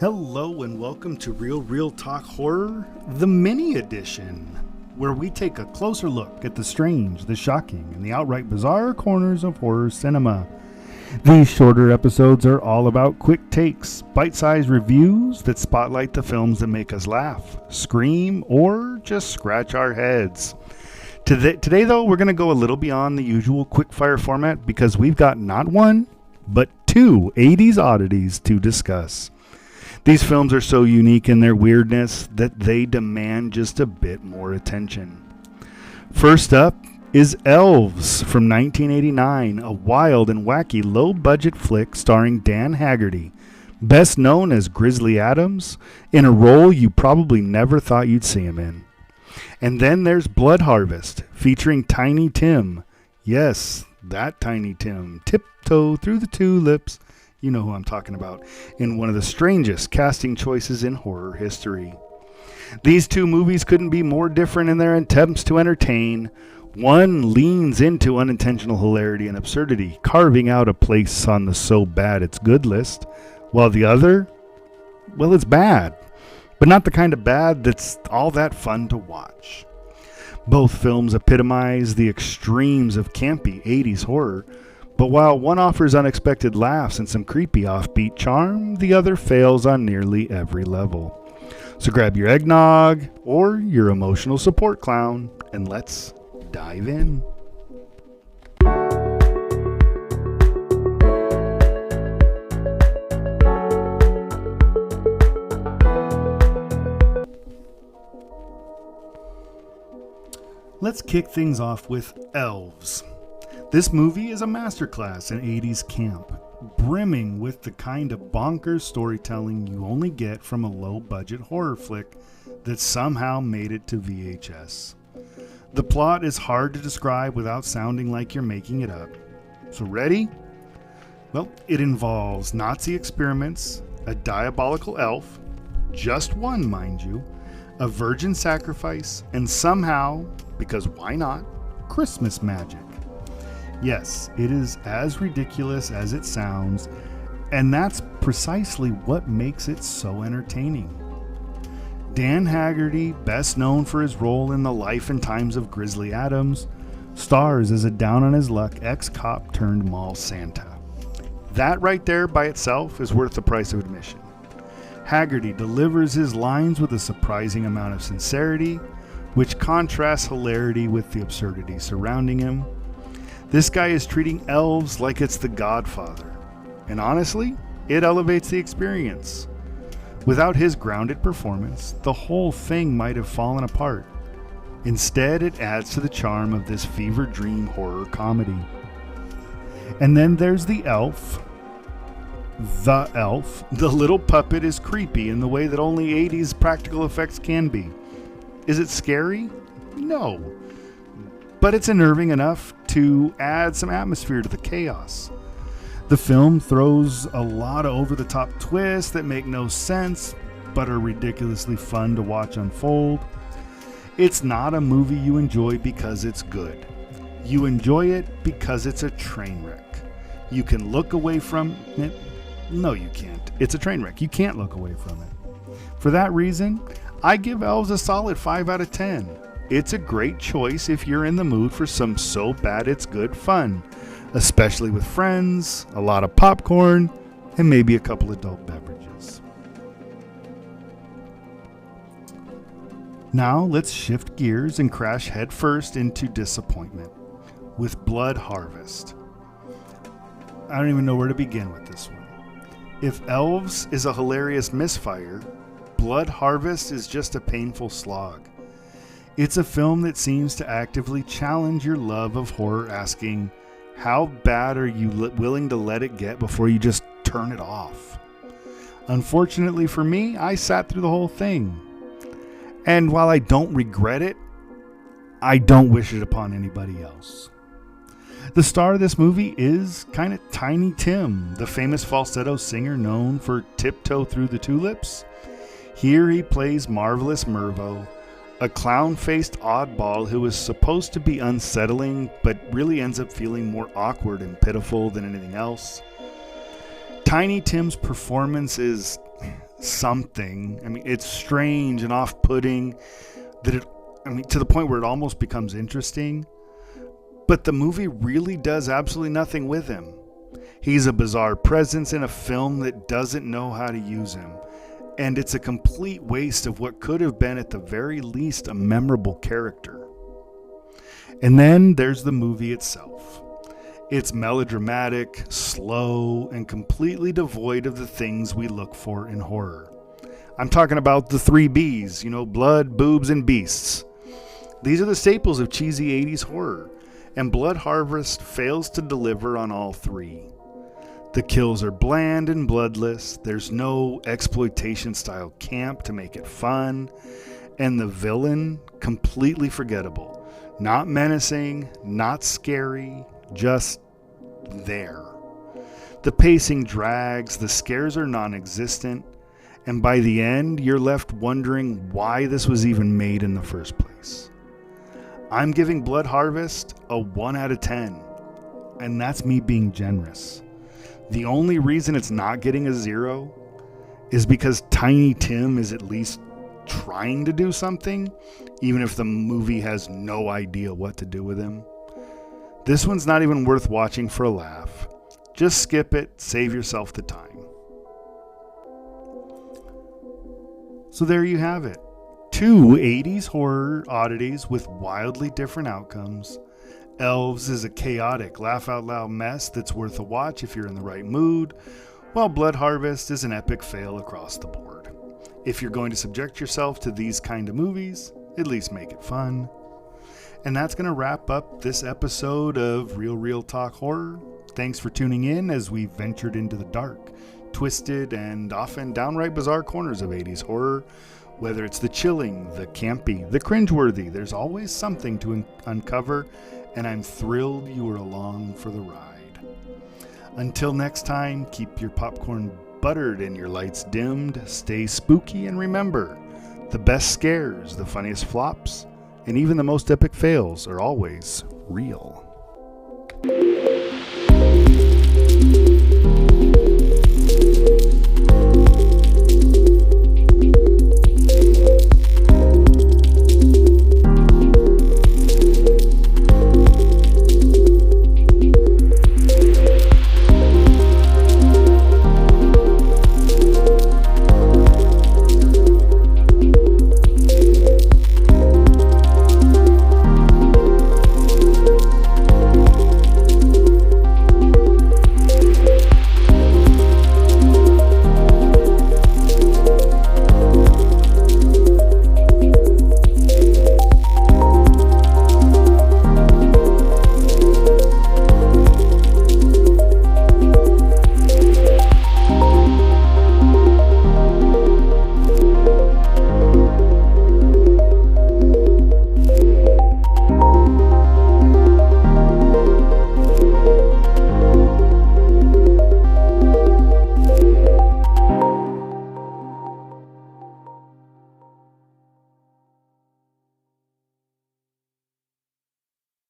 Hello and welcome to Real Talk Horror, the mini edition, where we take a closer look at the strange, the shocking, and the outright bizarre corners of horror cinema. These shorter episodes are all about quick takes, bite-sized reviews that spotlight the films that make us laugh, scream, or just scratch our heads. Today though, we're going to go a little beyond the usual quick-fire format because we've got not one, but two 80s oddities to discuss. These films are so unique in their weirdness that they demand just a bit more attention. First up is Elves from 1989, a wild and wacky low-budget flick starring Dan Haggerty, best known as Grizzly Adams, in a role you probably never thought you'd see him in. And then there's Blood Harvest, featuring Tiny Tim. Yes, that Tiny Tim. Tiptoe through the tulips. You know who I'm talking about, in one of the strangest casting choices in horror history. These two movies couldn't be more different in their attempts to entertain. One leans into unintentional hilarity and absurdity, carving out a place on the so bad it's good list, while the other, well, it's bad, but not the kind of bad that's all that fun to watch. Both films epitomize the extremes of campy 80s horror, but while one offers unexpected laughs and some creepy offbeat charm, the other fails on nearly every level. So grab your eggnog or your emotional support clown and let's dive in. Let's kick things off with Elves. This movie is a masterclass in 80s camp, brimming with the kind of bonkers storytelling you only get from a low-budget horror flick that somehow made it to VHS. The plot is hard to describe without sounding like you're making it up. So ready? Well, it involves Nazi experiments, a diabolical elf, just one mind you, a virgin sacrifice, and somehow, because why not, Christmas magic. Yes, it is as ridiculous as it sounds, and that's precisely what makes it so entertaining. Dan Haggerty, best known for his role in The Life and Times of Grizzly Adams, stars as a down-on-his-luck ex-cop turned mall Santa. That right there by itself is worth the price of admission. Haggerty delivers his lines with a surprising amount of sincerity, which contrasts hilarity with the absurdity surrounding him. This guy is treating elves like it's The Godfather, and honestly, it elevates the experience. Without his grounded performance, the whole thing might have fallen apart. Instead, it adds to the charm of this fever dream horror comedy. And then there's the elf. The elf. The little puppet is creepy in the way that only 80s practical effects can be. Is it scary? No. But it's unnerving enough to add some atmosphere to the chaos. The film throws a lot of over-the-top twists that make no sense, but are ridiculously fun to watch unfold. It's not a movie you enjoy because it's good. You enjoy it because it's a train wreck. You can look away from it. No, you can't. It's a train wreck. You can't look away from it. For that reason, I give Elves a solid 5 out of 10. It's a great choice if you're in the mood for some so bad it's good fun, especially with friends, a lot of popcorn, and maybe a couple adult beverages. Now let's shift gears and crash headfirst into disappointment with Blood Harvest. I don't even know where to begin with this one. If Elves is a hilarious misfire, Blood Harvest is just a painful slog. It's a film that seems to actively challenge your love of horror, asking, how bad are you willing to let it get before you just turn it off? Unfortunately for me, I sat through the whole thing. And while I don't regret it, I don't wish it upon anybody else. The star of this movie is kind of Tiny Tim, the famous falsetto singer known for Tiptoe Through the Tulips. Here he plays Marvelous Mervo, a clown-faced oddball who is supposed to be unsettling, but really ends up feeling more awkward and pitiful than anything else. Tiny Tim's performance is something. I mean, it's strange and off-putting to the point where it almost becomes interesting. But the movie really does absolutely nothing with him. He's a bizarre presence in a film that doesn't know how to use him. And it's a complete waste of what could have been, at the very least, a memorable character. And then there's the movie itself. It's melodramatic, slow, and completely devoid of the things we look for in horror. I'm talking about the 3 Bs, blood, boobs, and beasts. These are the staples of cheesy 80s horror, and Blood Harvest fails to deliver on all 3. The kills are bland and bloodless, there's no exploitation-style camp to make it fun, and the villain, completely forgettable. Not menacing, not scary, just there. The pacing drags, the scares are non-existent, and by the end, you're left wondering why this was even made in the first place. I'm giving Blood Harvest a 1 out of 10, and that's me being generous. The only reason it's not getting a 0 is because Tiny Tim is at least trying to do something, even if the movie has no idea what to do with him. This one's not even worth watching for a laugh. Just skip it, save yourself the time. So there you have it. 2 80s horror oddities with wildly different outcomes. Elves is a chaotic, laugh-out-loud mess that's worth a watch if you're in the right mood, while Blood Harvest is an epic fail across the board. If you're going to subject yourself to these kind of movies, at least make it fun. And that's going to wrap up this episode of Real Talk Horror. Thanks for tuning in as we ventured into the dark, twisted, and often downright bizarre corners of 80s horror. Whether it's the chilling, the campy, the cringeworthy, there's always something to uncover, and I'm thrilled you were along for the ride. Until next time, keep your popcorn buttered and your lights dimmed, stay spooky, and remember, the best scares, the funniest flops, and even the most epic fails are always real.